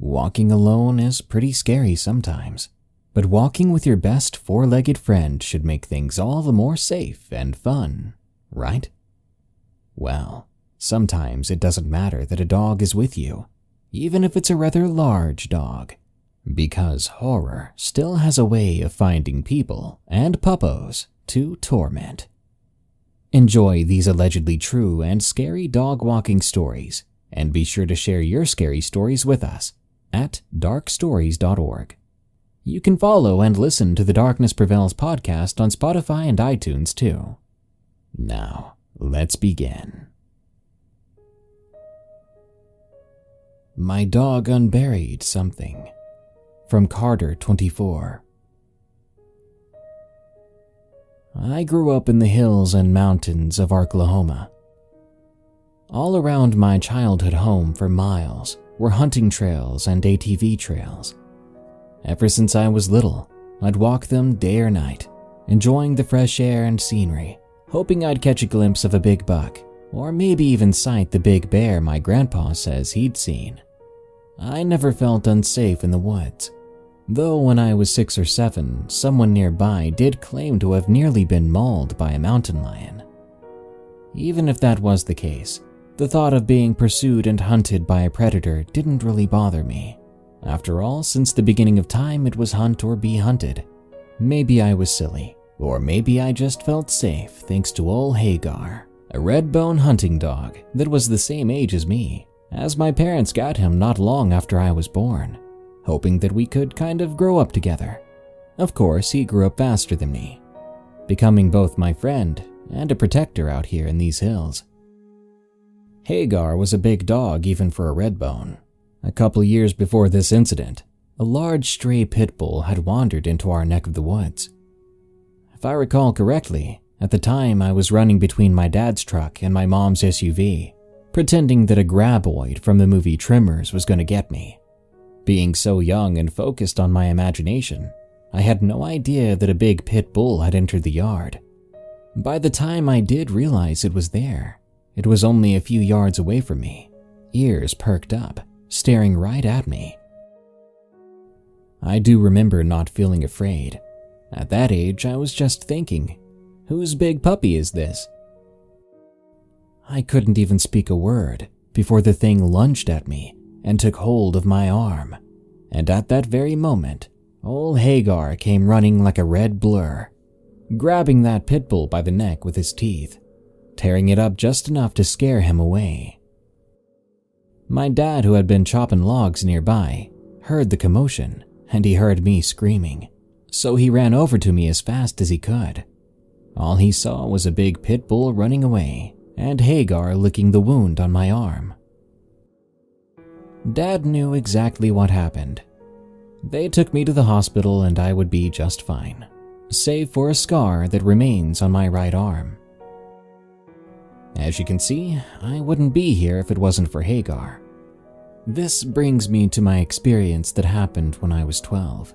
Walking alone is pretty scary sometimes, but walking with your best four-legged friend should make things all the more safe and fun, right? Well, sometimes it doesn't matter that a dog is with you, even if it's a rather large dog, because horror still has a way of finding people and puppos to torment. Enjoy these allegedly true and scary dog walking stories, and be sure to share your scary stories with us at darkstories.org. You can follow and listen to the Darkness Prevails podcast on Spotify and iTunes too. Now, let's begin. My dog unburied something. From Carter 24. I grew up in the hills and mountains of Oklahoma. All around my childhood home for miles were hunting trails and ATV trails. Ever since I was little, I'd walk them day or night, enjoying the fresh air and scenery, hoping I'd catch a glimpse of a big buck, or maybe even sight the big bear my grandpa says he'd seen. I never felt unsafe in the woods, though when I was 6 or 7, someone nearby did claim to have nearly been mauled by a mountain lion. Even if that was the case, the thought of being pursued and hunted by a predator didn't really bother me. After all, since the beginning of time, it was hunt or be hunted. Maybe I was silly, or maybe I just felt safe thanks to old Hagar, a red-bone hunting dog that was the same age as me, as my parents got him not long after I was born, hoping that we could kind of grow up together. Of course, he grew up faster than me, becoming both my friend and a protector out here in these hills. Hagar was a big dog even for a redbone. A couple years before this incident, a large stray pit bull had wandered into our neck of the woods. If I recall correctly, at the time I was running between my dad's truck and my mom's SUV, pretending that a graboid from the movie Tremors was going to get me. Being so young and focused on my imagination, I had no idea that a big pit bull had entered the yard. By the time I did realize it was there, it was only a few yards away from me, ears perked up, staring right at me. I do remember not feeling afraid. At that age, I was just thinking, whose big puppy is this? I couldn't even speak a word before the thing lunged at me and took hold of my arm. And at that very moment, old Hagar came running like a red blur, grabbing that pit bull by the neck with his teeth, tearing it up just enough to scare him away. My dad, who had been chopping logs nearby, heard the commotion, and he heard me screaming, so he ran over to me as fast as he could. All he saw was a big pit bull running away, and Hagar licking the wound on my arm. Dad knew exactly what happened. They took me to the hospital and I would be just fine, save for a scar that remains on my right arm. As you can see, I wouldn't be here if it wasn't for Hagar. This brings me to my experience that happened when I was 12.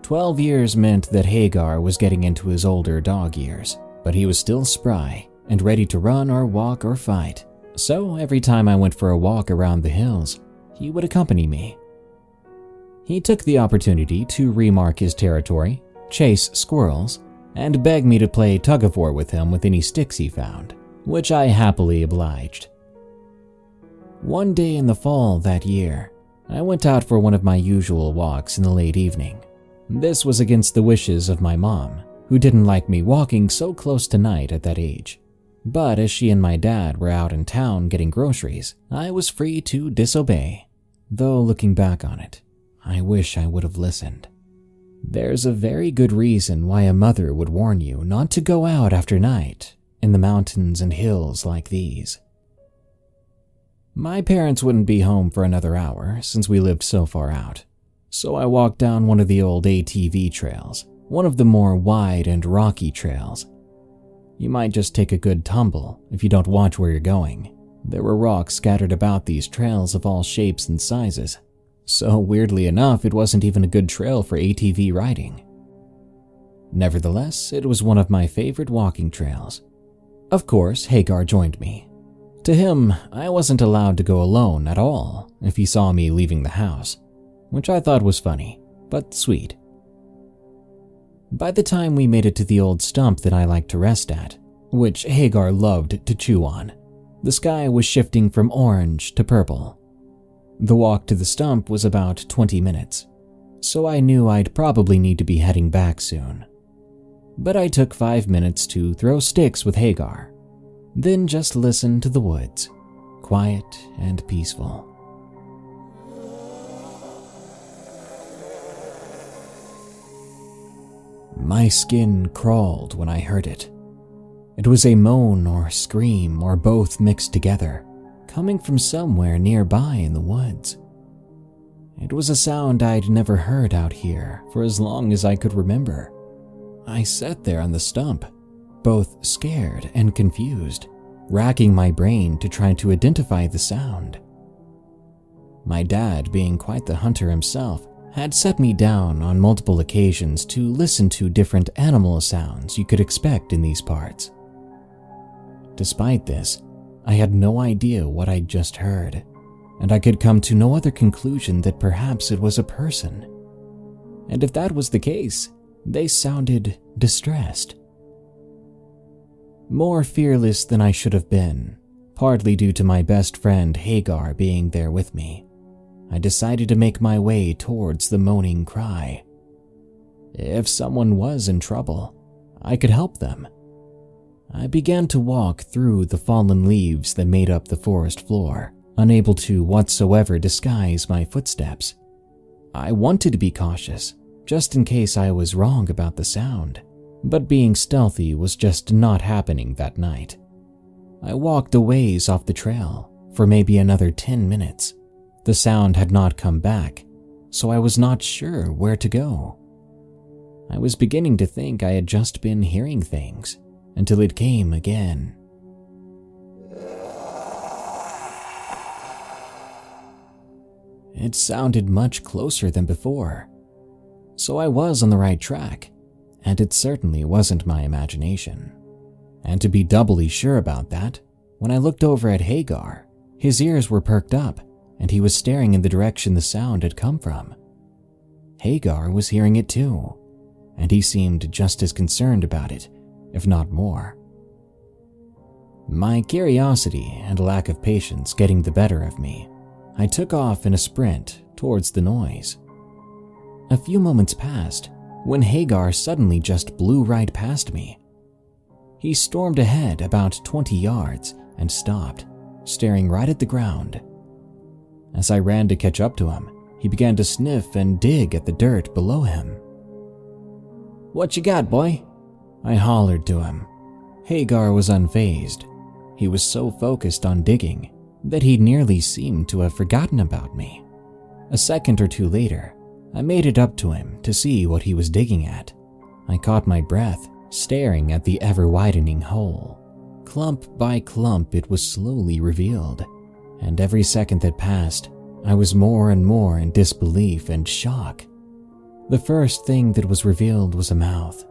12 years meant that Hagar was getting into his older dog years, but he was still spry and ready to run or walk or fight. So every time I went for a walk around the hills, he would accompany me. He took the opportunity to remark his territory, chase squirrels, and beg me to play tug-of-war with him with any sticks he found, which I happily obliged. One day in the fall that year, I went out for one of my usual walks in the late evening. This was against the wishes of my mom, who didn't like me walking so close to night at that age. But as she and my dad were out in town getting groceries, I was free to disobey. Though looking back on it, I wish I would have listened. There's a very good reason why a mother would warn you not to go out after night in the mountains and hills like these. My parents wouldn't be home for another hour since we lived so far out, so I walked down one of the old ATV trails, one of the more wide and rocky trails. You might just take a good tumble if you don't watch where you're going. There were rocks scattered about these trails of all shapes and sizes, so weirdly enough, it wasn't even a good trail for ATV riding. Nevertheless, it was one of my favorite walking trails. Of course, Hagar joined me. To him, I wasn't allowed to go alone at all if he saw me leaving the house, which I thought was funny, but sweet. By the time we made it to the old stump that I liked to rest at, which Hagar loved to chew on, the sky was shifting from orange to purple. The walk to the stump was about 20 minutes, so I knew I'd probably need to be heading back soon. But I took 5 minutes to throw sticks with Hagar, then just listen to the woods, quiet and peaceful. My skin crawled when I heard it. It was a moan or scream or both mixed together, coming from somewhere nearby in the woods. It was a sound I'd never heard out here for as long as I could remember. I sat there on the stump, both scared and confused, racking my brain to try to identify the sound. My dad, being quite the hunter himself, had set me down on multiple occasions to listen to different animal sounds you could expect in these parts. Despite this, I had no idea what I'd just heard, and I could come to no other conclusion that perhaps it was a person. And if that was the case, they sounded distressed. More fearless than I should have been, partly due to my best friend Hagar being there with me, I decided to make my way towards the moaning cry. If someone was in trouble, I could help them. I began to walk through the fallen leaves that made up the forest floor, unable to whatsoever disguise my footsteps. I wanted to be cautious, just in case I was wrong about the sound, but being stealthy was just not happening that night. I walked a ways off the trail for maybe another 10 minutes. The sound had not come back, so I was not sure where to go. I was beginning to think I had just been hearing things until it came again. It sounded much closer than before, so I was on the right track, and it certainly wasn't my imagination. And to be doubly sure about that, when I looked over at Hagar, his ears were perked up, and he was staring in the direction the sound had come from. Hagar was hearing it too, and he seemed just as concerned about it, if not more. My curiosity and lack of patience getting the better of me, I took off in a sprint towards the noise. A few moments passed when Hagar suddenly just blew right past me. He stormed ahead about 20 yards and stopped, staring right at the ground. As I ran to catch up to him, he began to sniff and dig at the dirt below him. "What you got, boy?" I hollered to him. Hagar was unfazed. He was so focused on digging that he nearly seemed to have forgotten about me. A second or two later, I made it up to him to see what he was digging at. I caught my breath, staring at the ever-widening hole. Clump by clump it was slowly revealed, and every second that passed, I was more and more in disbelief and shock. The first thing that was revealed was a mouth,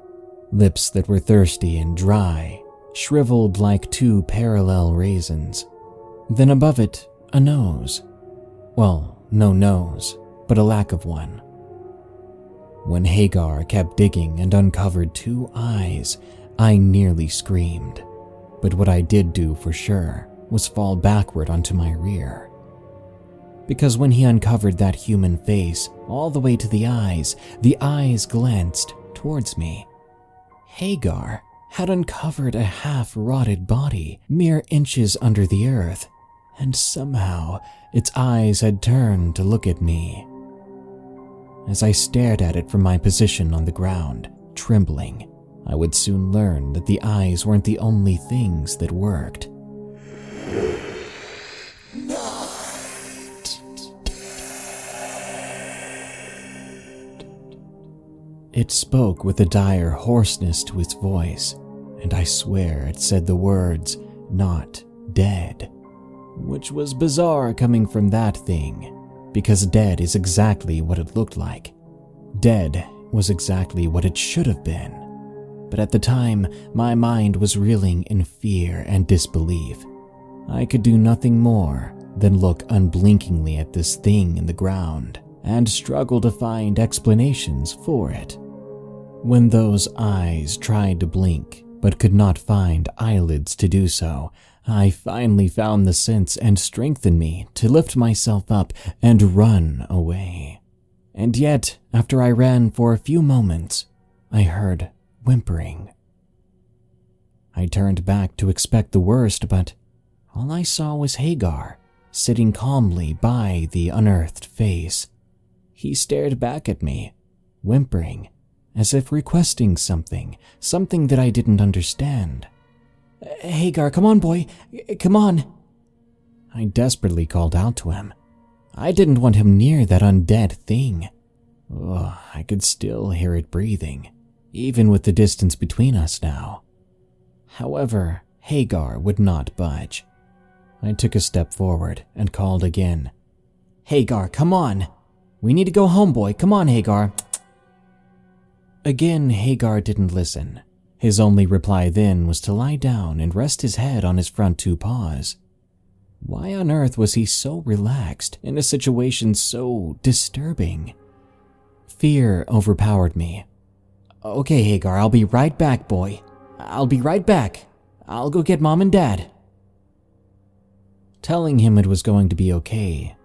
lips that were thirsty and dry, shriveled like two parallel raisins. Then above it, a nose. Well, no nose, but a lack of one. When Hagar kept digging and uncovered 2 eyes, I nearly screamed. But what I did do for sure was fall backward onto my rear. Because when he uncovered that human face all the way to the eyes glanced towards me. Hagar had uncovered a half-rotted body mere inches under the earth, and somehow its eyes had turned to look at me. As I stared at it from my position on the ground, trembling, I would soon learn that the eyes weren't the only things that worked. It spoke with a dire hoarseness to its voice, and I swear it said the words, "not dead," which was bizarre coming from that thing, because dead is exactly what it looked like. Dead was exactly what it should have been. But at the time, my mind was reeling in fear and disbelief. I could do nothing more than look unblinkingly at this thing in the ground and struggle to find explanations for it. When those eyes tried to blink but could not find eyelids to do so, I finally found the sense and strength in me to lift myself up and run away. And yet, after I ran for a few moments, I heard whimpering. I turned back to expect the worst, but all I saw was Hagar, sitting calmly by the unearthed face. He stared back at me, whimpering, as if requesting something that I didn't understand. "Hagar, come on, boy, come on." I desperately called out to him. I didn't want him near that undead thing. Oh, I could still hear it breathing, even with the distance between us now. However, Hagar would not budge. I took a step forward and called again. "Hagar, come on. We need to go home, boy. Come on, Hagar." Again, Hagar didn't listen. His only reply then was to lie down and rest his head on his front two paws. Why on earth was he so relaxed in a situation so disturbing? Fear overpowered me. "Okay, Hagar, I'll be right back, boy. I'll be right back. I'll go get Mom and Dad." Telling him it was going to be okay,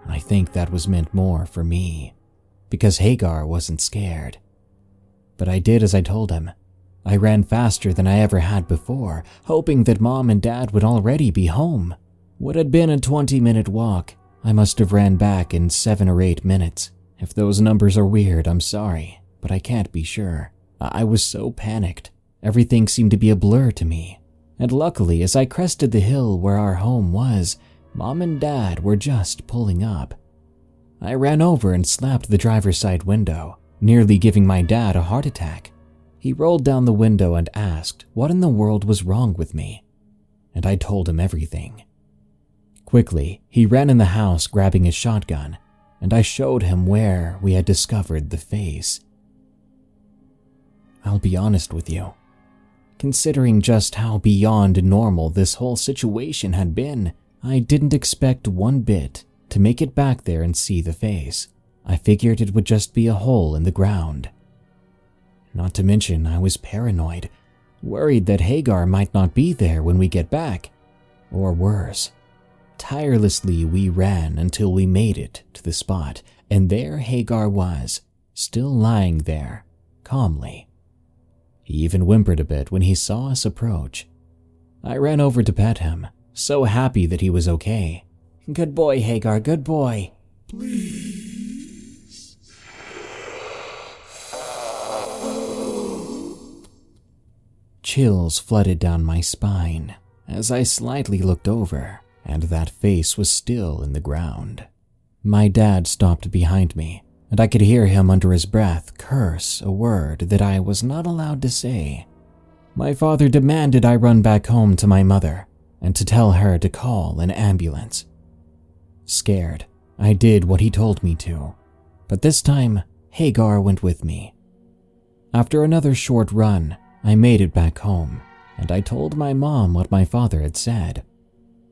I think that was meant more for me, because Hagar wasn't scared. But I did as I told him. I ran faster than I ever had before, hoping that Mom and Dad would already be home. What had been a 20-minute walk, I must have ran back in 7 or 8 minutes. If those numbers are weird, I'm sorry, but I can't be sure. I was so panicked. Everything seemed to be a blur to me. And luckily, as I crested the hill where our home was, Mom and Dad were just pulling up. I ran over and slapped the driver's side window, nearly giving my dad a heart attack. He rolled down the window and asked what in the world was wrong with me, and I told him everything. Quickly, he ran in the house grabbing his shotgun, and I showed him where we had discovered the face. I'll be honest with you. Considering just how beyond normal this whole situation had been, I didn't expect one bit to make it back there and see the face. I figured it would just be a hole in the ground. Not to mention, I was paranoid, worried that Hagar might not be there when we get back. Or worse. Tirelessly we ran until we made it to the spot, and there Hagar was, still lying there, calmly. He even whimpered a bit when he saw us approach. I ran over to pet him, so happy that he was okay. "Good boy, Hagar, good boy." Please. Chills flooded down my spine as I slightly looked over, and that face was still in the ground. My dad stopped behind me, and I could hear him under his breath curse a word that I was not allowed to say. My father demanded I run back home to my mother and to tell her to call an ambulance. Scared, I did what he told me to, but this time Hagar went with me. After another short run, I made it back home, and I told my mom what my father had said.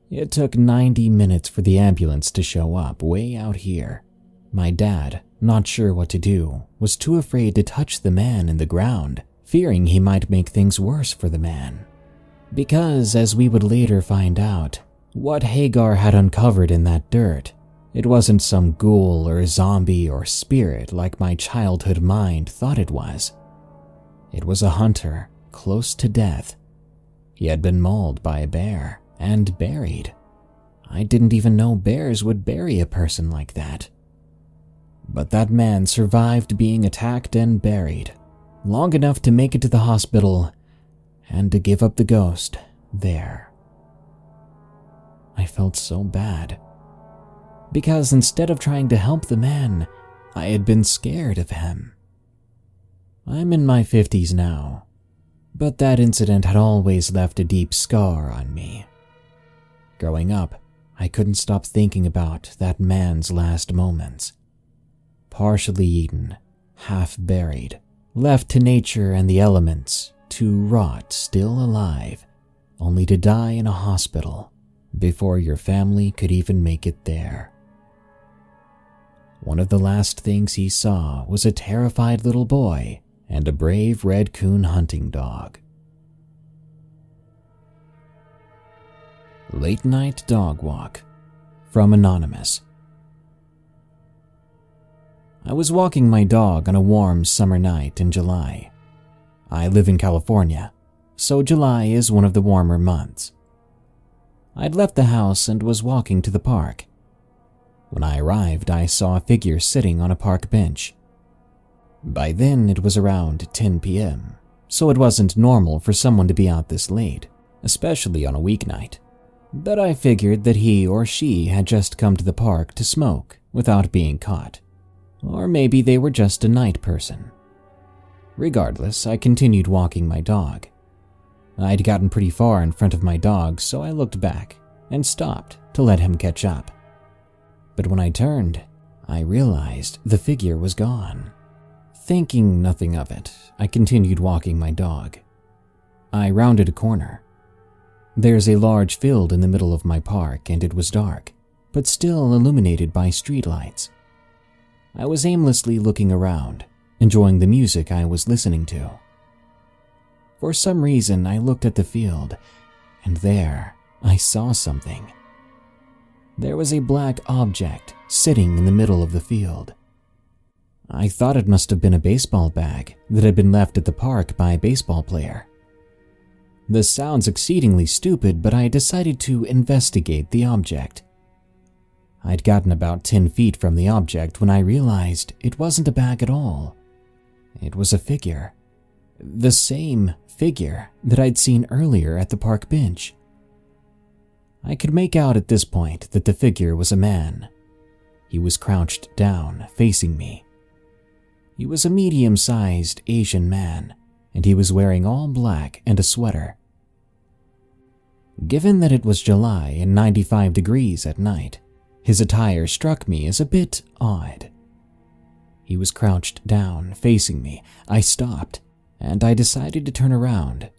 It took 90 minutes for the ambulance to show up way out here. My dad, not sure what to do, was too afraid to touch the man in the ground, fearing he might make things worse for the man. Because, as we would later find out, what Hagar had uncovered in that dirt, it wasn't some ghoul or zombie or spirit like my childhood mind thought it was. It was a hunter, close to death. He had been mauled by a bear and buried. I didn't even know bears would bury a person like that. But that man survived being attacked and buried, long enough to make it to the hospital and to give up the ghost there. I felt so bad, because instead of trying to help the man, I had been scared of him. I'm in my 50s now, but that incident had always left a deep scar on me. Growing up, I couldn't stop thinking about that man's last moments. Partially eaten, half buried, left to nature and the elements to rot still alive, only to die in a hospital, before your family could even make it there. One of the last things he saw was a terrified little boy and a brave red coon hunting dog. Late Night Dog Walk, from Anonymous. I was walking my dog on a warm summer night in July. I live in California, so July is one of the warmer months. I'd left the house and was walking to the park. When I arrived, I saw a figure sitting on a park bench. By then, it was around 10 p.m., so it wasn't normal for someone to be out this late, especially on a weeknight. But I figured that he or she had just come to the park to smoke without being caught. Or maybe they were just a night person. Regardless, I continued walking my dog. I'd gotten pretty far in front of my dog, so I looked back and stopped to let him catch up. But when I turned, I realized the figure was gone. Thinking nothing of it, I continued walking my dog. I rounded a corner. There's a large field in the middle of my park, and it was dark, but still illuminated by streetlights. I was aimlessly looking around, enjoying the music I was listening to. For some reason, I looked at the field, and there I saw something. There was a black object sitting in the middle of the field. I thought it must have been a baseball bag that had been left at the park by a baseball player. This sounds exceedingly stupid, but I decided to investigate the object. I'd gotten about 10 feet from the object when I realized it wasn't a bag at all. It was a figure. The same figure that I'd seen earlier at the park bench. I could make out at this point that the figure was a man. He was crouched down, facing me. He was a medium-sized Asian man, and he was wearing all black and a sweater. Given that it was July and 95 degrees at night, his attire struck me as a bit odd. He was crouched down, facing me. I stopped, and I decided to turn around.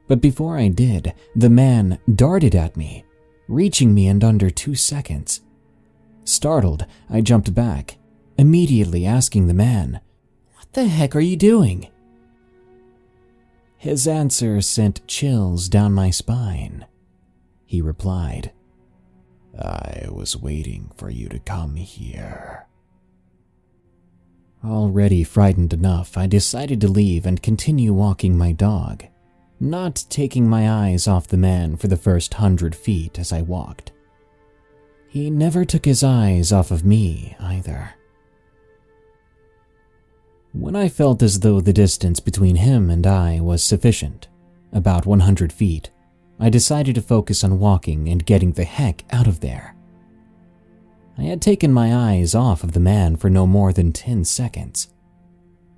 But before I did, the man darted at me, reaching me in under 2 seconds. Startled, I jumped back, immediately asking the man, "What the heck are you doing?" His answer sent chills down my spine. He replied, "I was waiting for you to come here." Already frightened enough, I decided to leave and continue walking my dog, not taking my eyes off the man for the first 100 feet as I walked. He never took his eyes off of me either. When I felt as though the distance between him and I was sufficient, about 100 feet, I decided to focus on walking and getting the heck out of there. I had taken my eyes off of the man for no more than 10 seconds.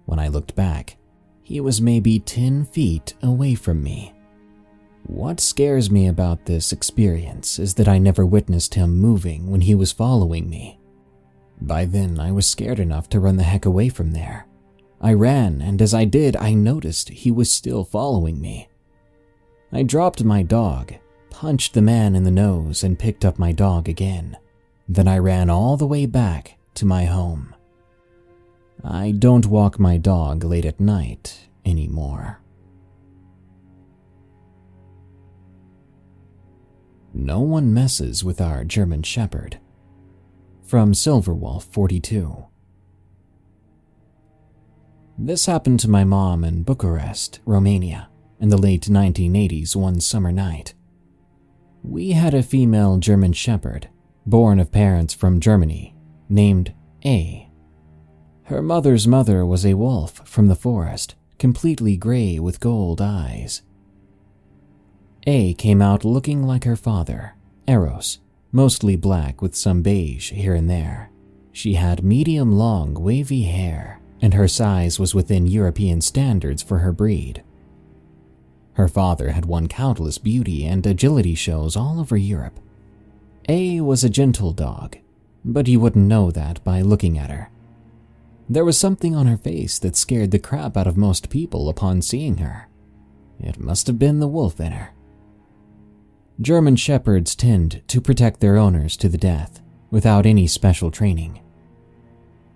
When I looked back, he was maybe 10 feet away from me. What scares me about this experience is that I never witnessed him moving when he was following me. By then, I was scared enough to run the heck away from there. I ran, and as I did, I noticed he was still following me. I dropped my dog, punched the man in the nose, and picked up my dog again. Then I ran all the way back to my home. I don't walk my dog late at night anymore. No one messes with our German Shepherd. From Silverwolf 42. This happened to my mom in Bucharest, Romania, in the late 1980s one summer night. We had a female German Shepherd, born of parents from Germany, named A. Her mother's mother was a wolf from the forest, completely gray with gold eyes. A came out looking like her father, Eros, mostly black with some beige here and there. She had medium-long, wavy hair, and her size was within European standards for her breed. Her father had won countless beauty and agility shows all over Europe. A was a gentle dog, but you wouldn't know that by looking at her. There was something on her face that scared the crap out of most people upon seeing her. It must have been the wolf in her. German Shepherds tend to protect their owners to the death, without any special training.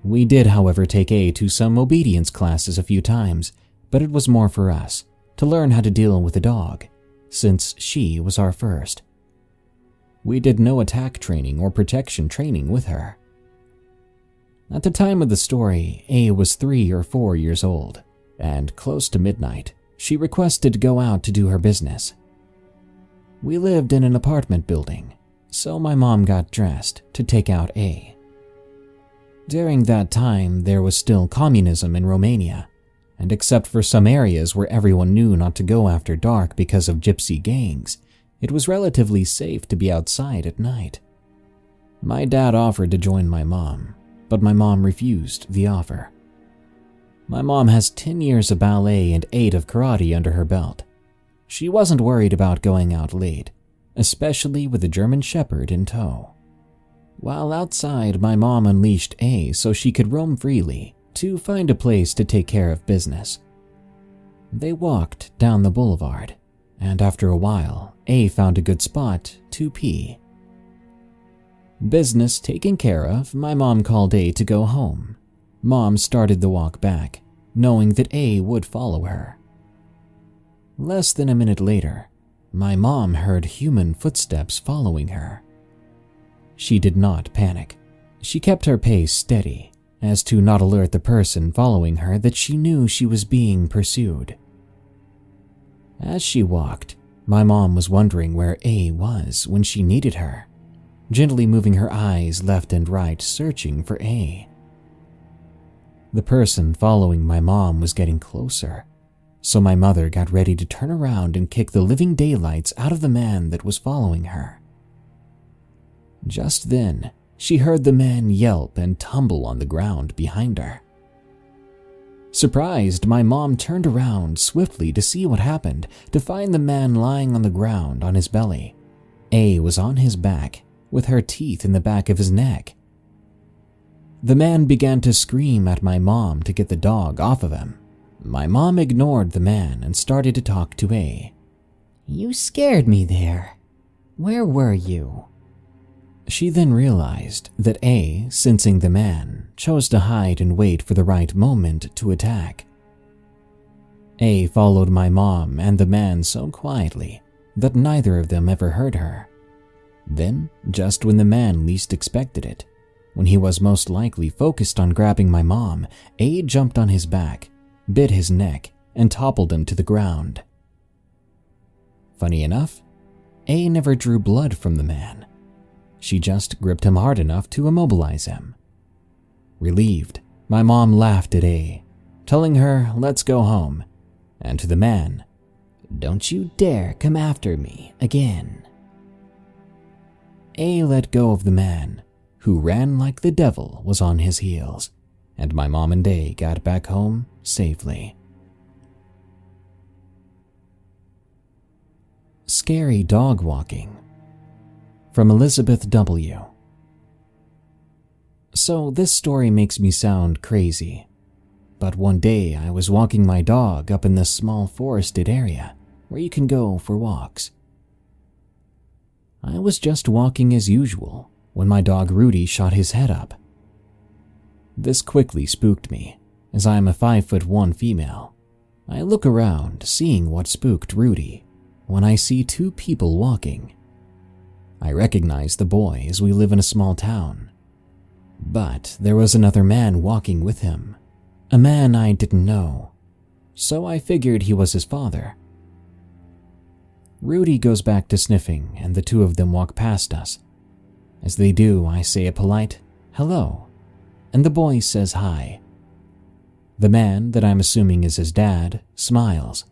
We did, however, take A to some obedience classes a few times, but it was more for us, to learn how to deal with a dog, since she was our first. We did no attack training or protection training with her. At the time of the story, A was 3 or 4 years old, and close to midnight, she requested to go out to do her business. We lived in an apartment building, so my mom got dressed to take out A. During that time, there was still communism in Romania, and except for some areas where everyone knew not to go after dark because of gypsy gangs, it was relatively safe to be outside at night. My dad offered to join my mom, but my mom refused the offer. My mom has 10 years of ballet and 8 of karate under her belt. She wasn't worried about going out late, especially with a German Shepherd in tow. While outside, my mom unleashed A so she could roam freely to find a place to take care of business. They walked down the boulevard, and after a while, A found a good spot to pee. Business taken care of, my mom called A to go home. Mom started the walk back, knowing that A would follow her. Less than a minute later, my mom heard human footsteps following her. She did not panic. She kept her pace steady, as to not alert the person following her that she knew she was being pursued. As she walked, my mom was wondering where A was when she needed her, gently moving her eyes left and right, searching for A. The person following my mom was getting closer, so my mother got ready to turn around and kick the living daylights out of the man that was following her. Just then, she heard the man yelp and tumble on the ground behind her. Surprised, my mom turned around swiftly to see what happened, to find the man lying on the ground on his belly. A was on his back, with her teeth in the back of his neck. The man began to scream at my mom to get the dog off of him. My mom ignored the man and started to talk to A. "You scared me there. Where were you?" She then realized that A, sensing the man, chose to hide and wait for the right moment to attack. A followed my mom and the man so quietly that neither of them ever heard her. Then, just when the man least expected it, when he was most likely focused on grabbing my mom, A jumped on his back, bit his neck, and toppled him to the ground. Funny enough, A never drew blood from the man. She just gripped him hard enough to immobilize him. Relieved, my mom laughed at A, telling her, "Let's go home," and to the man, "Don't you dare come after me again." A let go of the man, who ran like the devil was on his heels, and my mom and A got back home safely. Scary dog walking. From Elizabeth W. So this story makes me sound crazy, but one day I was walking my dog up in this small forested area where you can go for walks. I was just walking as usual when my dog Rudy shot his head up. This quickly spooked me, as I am a 5'1" female. I look around, seeing what spooked Rudy, when I see 2 people walking. I recognize the boy as we live in a small town. But there was another man walking with him, a man I didn't know, so I figured he was his father. Rudy goes back to sniffing and the 2 of them walk past us. As they do, I say a polite, "Hello," and the boy says hi. The man, that I'm assuming is his dad, smiles.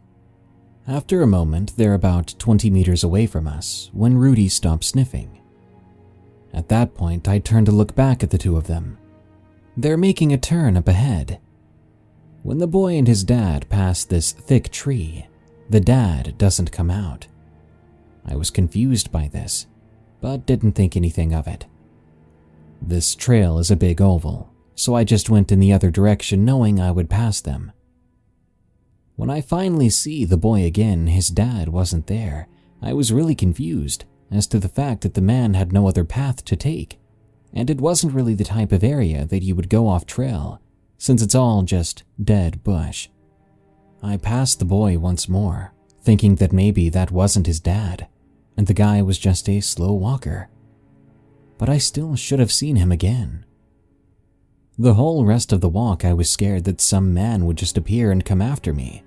After a moment, they're about 20 meters away from us when Rudy stops sniffing. At that point, I turn to look back at the 2 of them. They're making a turn up ahead. When the boy and his dad pass this thick tree, the dad doesn't come out. I was confused by this, but didn't think anything of it. This trail is a big oval, so I just went in the other direction knowing I would pass them. When I finally see the boy again, his dad wasn't there, I was really confused as to the fact that the man had no other path to take, and it wasn't really the type of area that you would go off trail, since it's all just dead bush. I passed the boy once more, thinking that maybe that wasn't his dad, and the guy was just a slow walker. But I still should have seen him again. The whole rest of the walk I was scared that some man would just appear and come after me.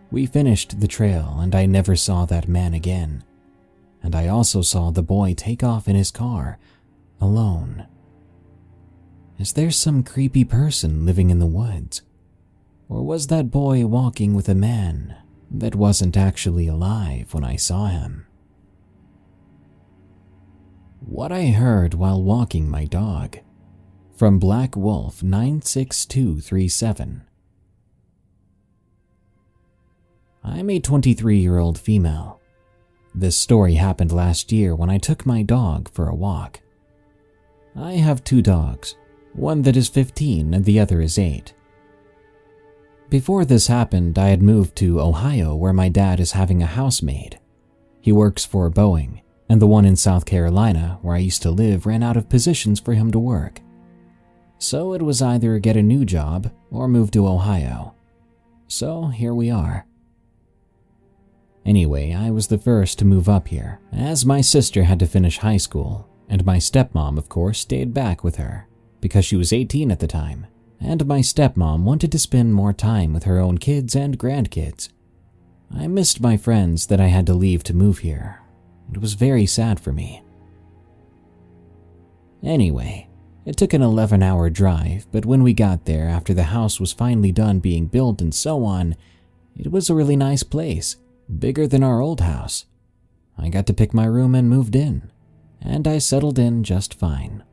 We finished the trail and I never saw that man again, and I also saw the boy take off in his car, alone. Is there some creepy person living in the woods? Or was that boy walking with a man that wasn't actually alive when I saw him? What I heard while walking my dog. From Black Wolf 96237. I'm a 23-year-old female. This story happened last year when I took my dog for a walk. I have 2 dogs, one that is 15 and the other is 8. Before this happened, I had moved to Ohio where my dad is having a housemaid. He works for Boeing, and the one in South Carolina where I used to live ran out of positions for him to work. So it was either get a new job or move to Ohio. So here we are. Anyway, I was the first to move up here, as my sister had to finish high school, and my stepmom, of course, stayed back with her, because she was 18 at the time, and my stepmom wanted to spend more time with her own kids and grandkids. I missed my friends that I had to leave to move here. It was very sad for me. Anyway, it took an 11-hour drive, but when we got there after the house was finally done being built and so on, it was a really nice place, bigger than our old house. I got to pick my room and moved in, and I settled in just fine.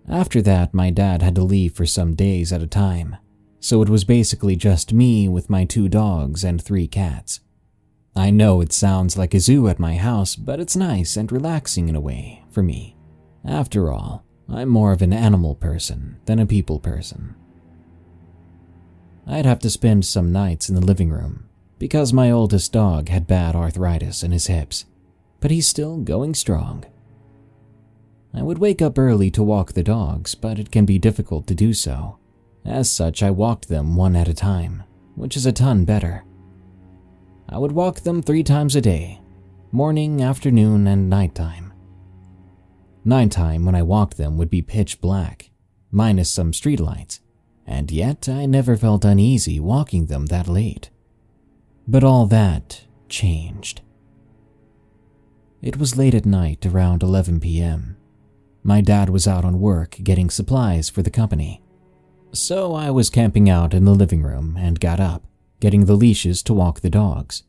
After that, my dad had to leave for some days at a time, so it was basically just me with my 2 dogs and 3 cats. I know it sounds like a zoo at my house, but it's nice and relaxing in a way for me. After all, I'm more of an animal person than a people person. I'd have to spend some nights in the living room because my oldest dog had bad arthritis in his hips, but he's still going strong. I would wake up early to walk the dogs, but it can be difficult to do so. As such, I walked them one at a time, which is a ton better. I would walk them 3 times a day, morning, afternoon, and nighttime. Nighttime when I walked them would be pitch black, minus some streetlights, and yet I never felt uneasy walking them that late. But all that changed. It was late at night, around 11 p.m. My dad was out on work getting supplies for the company, so I was camping out in the living room and got up, getting the leashes to walk the dogs.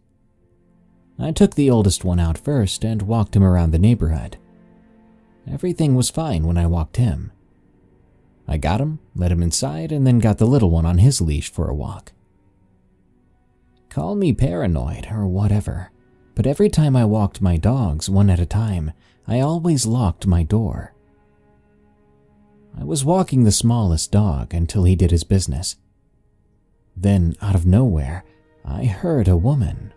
I took the oldest one out first and walked him around the neighborhood. Everything was fine when I walked him. I got him, let him inside, and then got the little one on his leash for a walk. Call me paranoid or whatever, but every time I walked my dogs one at a time, I always locked my door. I was walking the smallest dog until he did his business. Then, out of nowhere, I heard a woman.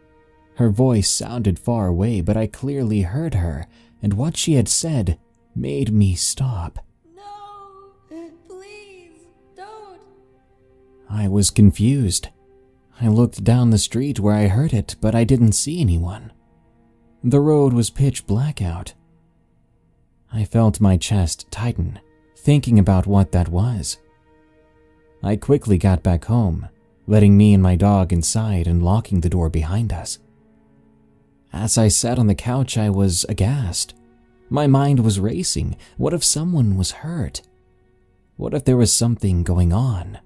Her voice sounded far away, but I clearly heard her, and what she had said made me stop. No, please, don't. I was confused. I looked down the street where I heard it, but I didn't see anyone. The road was pitch black out. I felt my chest tighten, thinking about what that was. I quickly got back home, letting me and my dog inside and locking the door behind us. As I sat on the couch, I was aghast. My mind was racing. What if someone was hurt? What if there was something going on?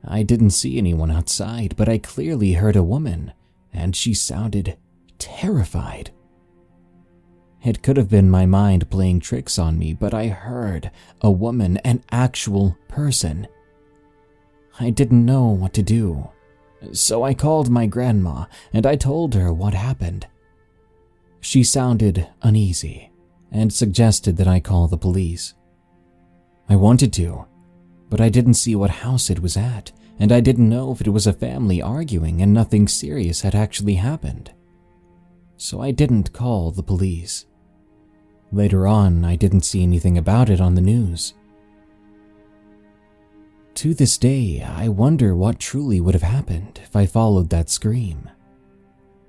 I didn't see anyone outside, but I clearly heard a woman, and she sounded terrified. It could have been my mind playing tricks on me, but I heard a woman, an actual person. I didn't know what to do, so I called my grandma and I told her what happened. She sounded uneasy and suggested that I call the police. I wanted to, but I didn't see what house it was at, and I didn't know if it was a family arguing and nothing serious had actually happened. So I didn't call the police. Later on, I didn't see anything about it on the news. To this day, I wonder what truly would have happened if I followed that scream.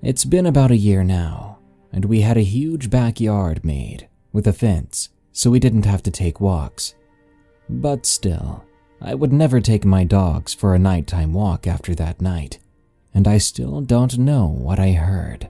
It's been about a year now, and we had a huge backyard made with a fence, so we didn't have to take walks. But still, I would never take my dogs for a nighttime walk after that night, and I still don't know what I heard.